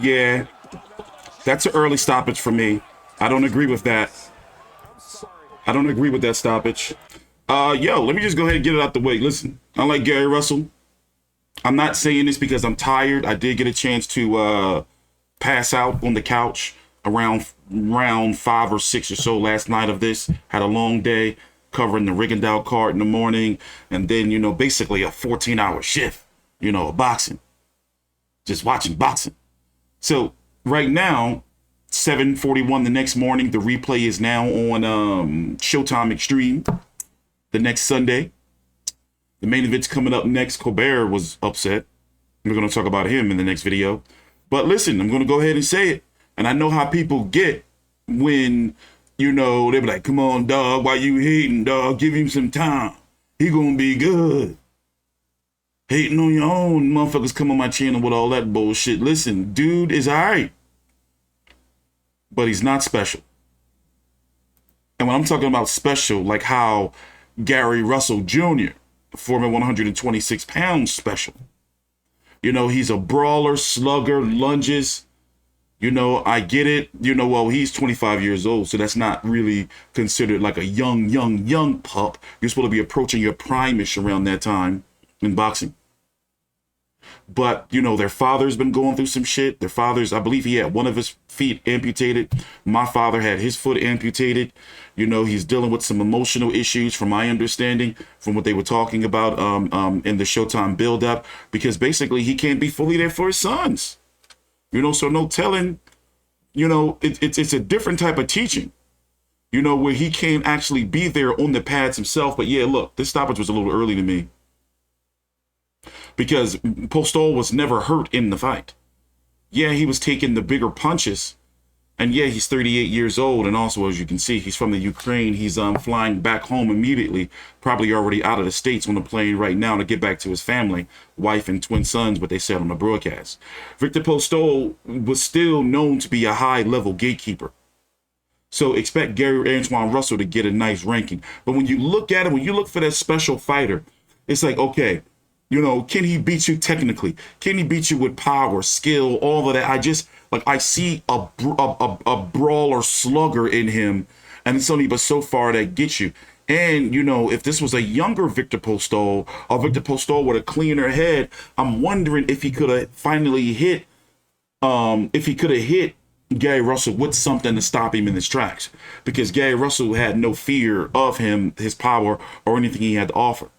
Yeah, that's an early stoppage for me. I don't agree with that. I don't agree with that stoppage. Yo, let me just go ahead and get it out the way. Listen, unlike Gary Russell, I'm not saying this because I'm tired. I did get a chance to pass out on the couch around round 5 or 6 or so last night of this. Had a long day covering the Rigondeaux card in the morning, and then, you know, basically a 14-hour shift, you know, of boxing. Just watching boxing. So right now, 7:41 the next morning, the replay is now on Showtime Extreme the next Sunday. The main event's coming up next. Colbert was upset. We're going to talk about him in the next video. But listen, I'm going to go ahead and say it. And I know how people get when, you know, they be like, come on, dog, why you hating, dog? Give him some time. He going to be good. Hating on your own motherfuckers come on my channel with all that bullshit. Listen, dude is all right. But he's not special. And when I'm talking about special, like how Gary Russell Jr., former 126 pounds special. You know, he's a brawler, slugger, lunges. You know, I get it. You know, well, he's 25 years old, so that's not really considered like a young pup. You're supposed to be approaching your prime-ish around that time in boxing. But, you know, their father's been going through some shit. Their father's, I believe he had one of his feet amputated. My father had his foot amputated. You know, he's dealing with some emotional issues from my understanding, from what they were talking about in the Showtime build-up, because basically he can't be fully there for his sons. You know, so no telling, you know, it's a different type of teaching, you know, where he can't actually be there on the pads himself. But yeah, look, this stoppage was a little early to me, because Postol was never hurt in the fight. Yeah, he was taking the bigger punches. And yeah, he's 38 years old. And also, as you can see, he's from the Ukraine. He's flying back home immediately, probably already out of the States on the plane right now to get back to his family, wife and twin sons, what they said on the broadcast. Victor Postol was still known to be a high-level gatekeeper. So expect Gary Antuanne Russell to get a nice ranking. But when you look at it, when you look for that special fighter, it's like, okay, you know, can he beat you technically? Can he beat you with power, skill, all of that? I see a brawler slugger in him, and it's only but so far that gets you. And, you know, if this was a younger Victor Postol, or Victor Postol with a cleaner head, I'm wondering if he could have finally hit, Gary Russell with something to stop him in his tracks. Because Gary Russell had no fear of him, his power, or anything he had to offer.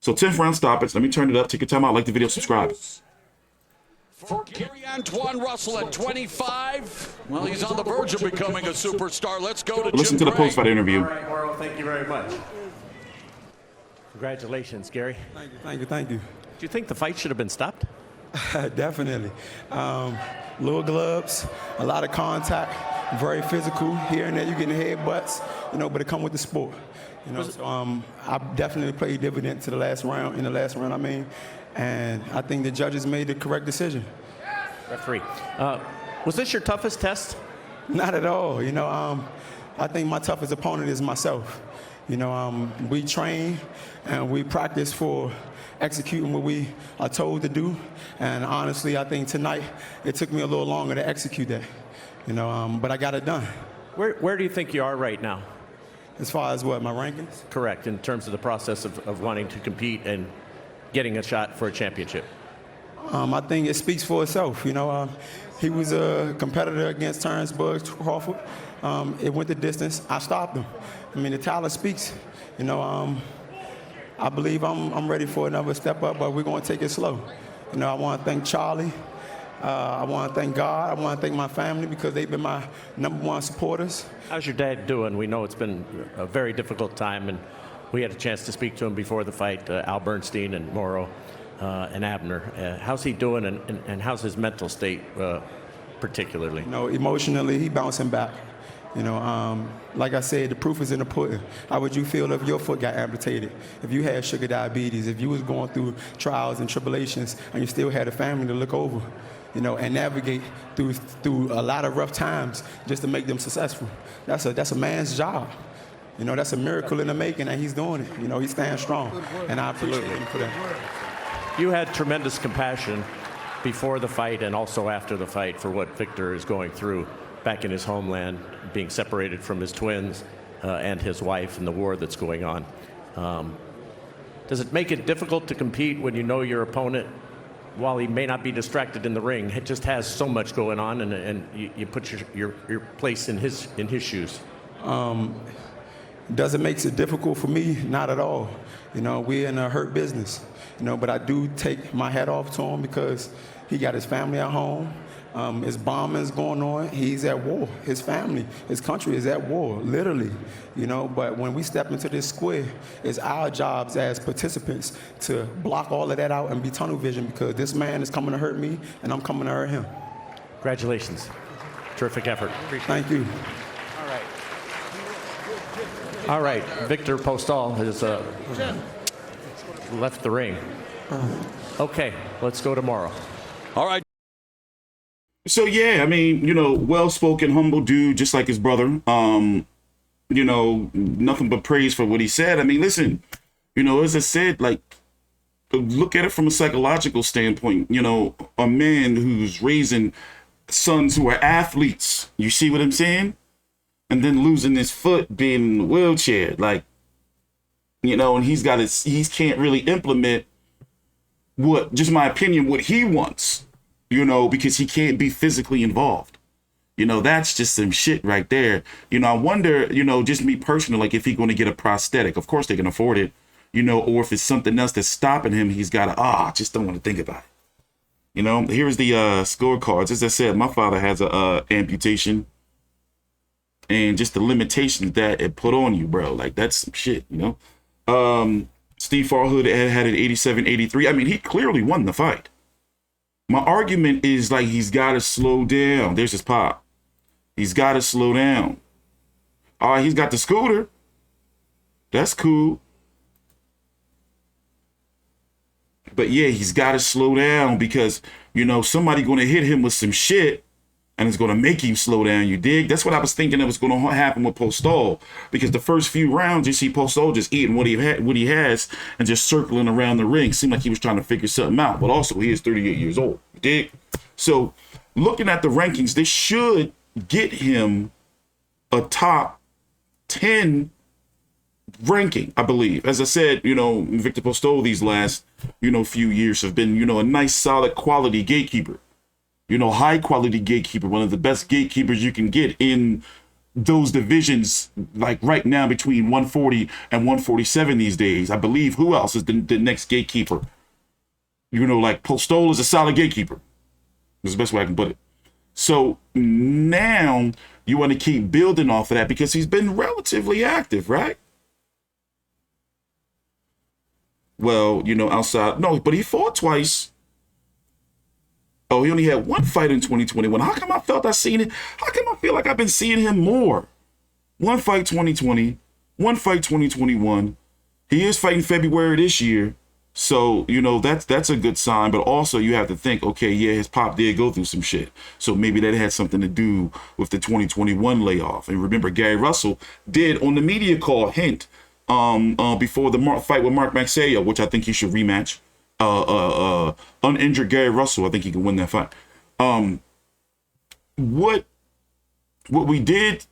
So 10th round stoppage. Let me turn it up. Take your time out. Like the video. Subscribe. For Gary Antuanne Russell at 25, well, he's on the verge of becoming a superstar. Let's go to listen to the post-fight interview. All right, Moro, thank you very much. Congratulations, Gary. Thank you. Do you think the fight should have been stopped? Definitely. Little gloves, a lot of contact, very physical. Here and there, you getting headbutts, you know, but it come with the sport. You know, so I definitely played dividend to the last round. In the last round, I mean, and I think the judges made the correct decision. Referee, was this your toughest test? Not at all. You know, I think my toughest opponent is myself. You know, we train and we practice for executing what we are told to do. And honestly, I think tonight it took me a little longer to execute that. You know, but I got it done. Where do you think you are right now? As far as what, my rankings? Correct, in terms of the process of wanting to compete and getting a shot for a championship. I think it speaks for itself. You know, he was a competitor against Terence Crawford. It went the distance. I stopped him. I mean, the talent speaks. You know, I believe I'm ready for another step up, but we're going to take it slow. You know, I want to thank Charlie. I want to thank God. I want to thank my family because they've been my #1 supporters. How's your dad doing? We know it's been a very difficult time, and we had a chance to speak to him before the fight, Al Bernstein and Moro and Abner. How's he doing, and how's his mental state particularly? You know, emotionally, he bouncing back. You know, like I said, the proof is in the pudding. How would you feel if your foot got amputated? If you had sugar diabetes, if you was going through trials and tribulations and you still had a family to look over, you know, and navigate through a lot of rough times just to make them successful. That's a man's job. You know, that's a miracle in the making, and he's doing it. You know, he's staying strong, and I appreciate him for that. You had tremendous compassion before the fight and also after the fight for what Victor is going through back in his homeland, being separated from his twins and his wife and the war that's going on. Does it make it difficult to compete when you know your opponent, while he may not be distracted in the ring, it just has so much going on, and you put your place in his shoes? Does it make it difficult for me? Not at all. You know, we're in a hurt business. You know, but I do take my hat off to him because he got his family at home. His bombing's going on. He's at war. His family, his country is at war, literally. You know, but when we step into this square, it's our jobs as participants to block all of that out and be tunnel vision, because this man is coming to hurt me and I'm coming to hurt him. Congratulations. Terrific effort. Thank you. All right, Victor Postol has left the ring. Okay, let's go tomorrow. All right. So yeah, I mean, you know, well-spoken, humble dude, just like his brother. You know, nothing but praise for what he said. I mean, listen, you know, as I said, like, look at it from a psychological standpoint. You know, a man who's raising sons who are athletes. You see what I'm saying? And then losing his foot, being in a wheelchair, like, you know, and he can't really implement just my opinion, what he wants, you know, because he can't be physically involved. You know, that's just some shit right there. You know, I wonder, you know, just me personally, like, if he's going to get a prosthetic. Of course they can afford it, you know, or if it's something else that's stopping him, he's got to, I just don't want to think about it. You know, here's the scorecards. As I said, my father has a amputation. And just the limitations that it put on you, bro. Like, that's some shit, you know? Steve Farhood had an 87-83. I mean, he clearly won the fight. My argument is, like, he's got to slow down. There's his pop. He's got to slow down. All right, he's got the scooter. That's cool. But, yeah, he's got to slow down because, you know, somebody going to hit him with some shit and it's going to make him slow down, you dig? That's what I was thinking that was going to happen with Postol, because the first few rounds, you see Postol just eating what he has and just circling around the ring. Seemed like he was trying to figure something out, but also he is 38 years old, you dig? So looking at the rankings, this should get him a top 10 ranking, I believe. As I said, you know, Victor Postol these last, you know, few years have been, you know, a nice, solid quality gatekeeper. You know, high quality gatekeeper, one of the best gatekeepers you can get in those divisions, like right now between 140 and 147 these days. I believe, who else is the next gatekeeper? You know, like Postol is a solid gatekeeper. That's the best way I can put it. So now you want to keep building off of that because he's been relatively active, right? Well, you know, outside, no, but he fought twice. Oh, he only had one fight in 2021. How come I felt I seen it? How come I feel like I've been seeing him more? One fight 2020, one fight 2021. He is fighting February this year. So, you know, that's a good sign. But also you have to think, okay, yeah, his pop did go through some shit. So maybe that had something to do with the 2021 layoff. And remember, Gary Russell did on the media call hint before the fight with Mark Maciec, which I think he should rematch. Uninjured Gary Russell, I think he can win that fight. What we did,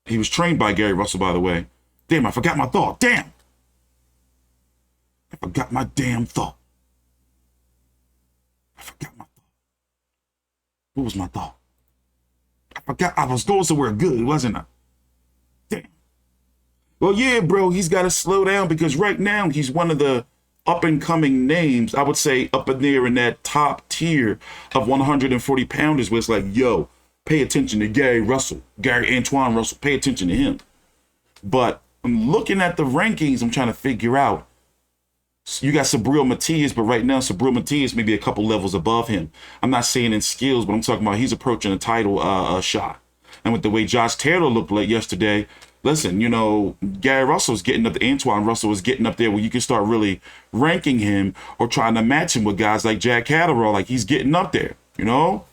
he was trained by Gary Russell, by the way. Damn, I forgot my thought. Damn. I forgot my damn thought. I forgot my thought. What was my thought? I forgot. I was going somewhere good, wasn't I? Damn. Well, yeah, bro, he's got to slow down because right now he's one of the up-and-coming names, I would say, up in there in that top tier of 140 pounders where it's like, yo, pay attention to Gary Antuanne Russell, pay attention to him. But I'm looking at the rankings, I'm trying to figure out. You got Subriel Matias, but right now Subriel Matias may be a couple levels above him. I'm not saying in skills, but I'm talking about he's approaching a title shot. And with the way Josh Taylor looked like yesterday, listen, you know, Gary Russell's getting up, Antuanne Russell is getting up there where you can start really ranking him or trying to match him with guys like Jack Catterall. Like, he's getting up there, you know?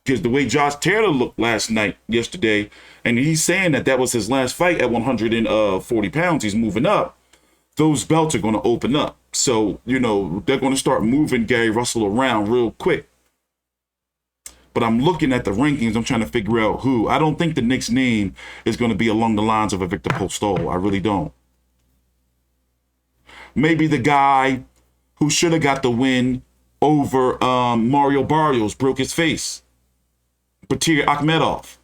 Because the way Josh Taylor looked yesterday, and he's saying that was his last fight at 140 pounds. He's moving up. those belts are going to open up. So, you know, they're going to start moving Gary Russell around real quick. But I'm looking at the rankings. I'm trying to figure out who. I don't think the Knicks' name is going to be along the lines of a Victor Postol. I really don't. Maybe the guy who should have got the win over Mario Barrios broke his face. Batir Akhmedov.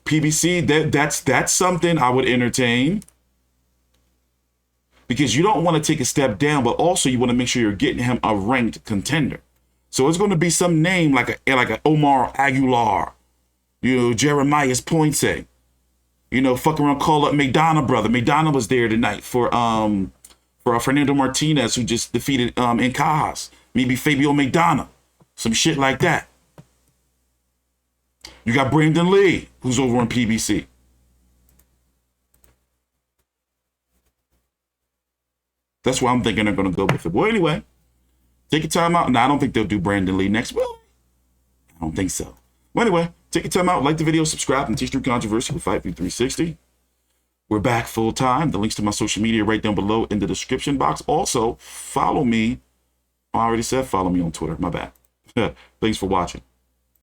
PBC, that's something I would entertain. Because you don't want to take a step down, but also you want to make sure you're getting him a ranked contender. So it's going to be some name like a Omar Aguilar, you know, Jeremias Poinse, you know, fuck around, call up Maidana brother. Maidana was there tonight for Fernando Martinez, who just defeated Ancajas. Maybe Fabio Maidana, some shit like that. You got Brandon Lee, who's over on PBC. That's why I'm thinking they're going to go with it. Well, anyway, take your time out. No, I don't think they'll do Brandon Lee next. Well, I don't think so. Well, anyway, take your time out. Like the video, subscribe, and teach through controversy with Fight 360. We're back full time. The links to my social media right down below in the description box. Also, follow me. I already said follow me on Twitter. My bad. Thanks for watching.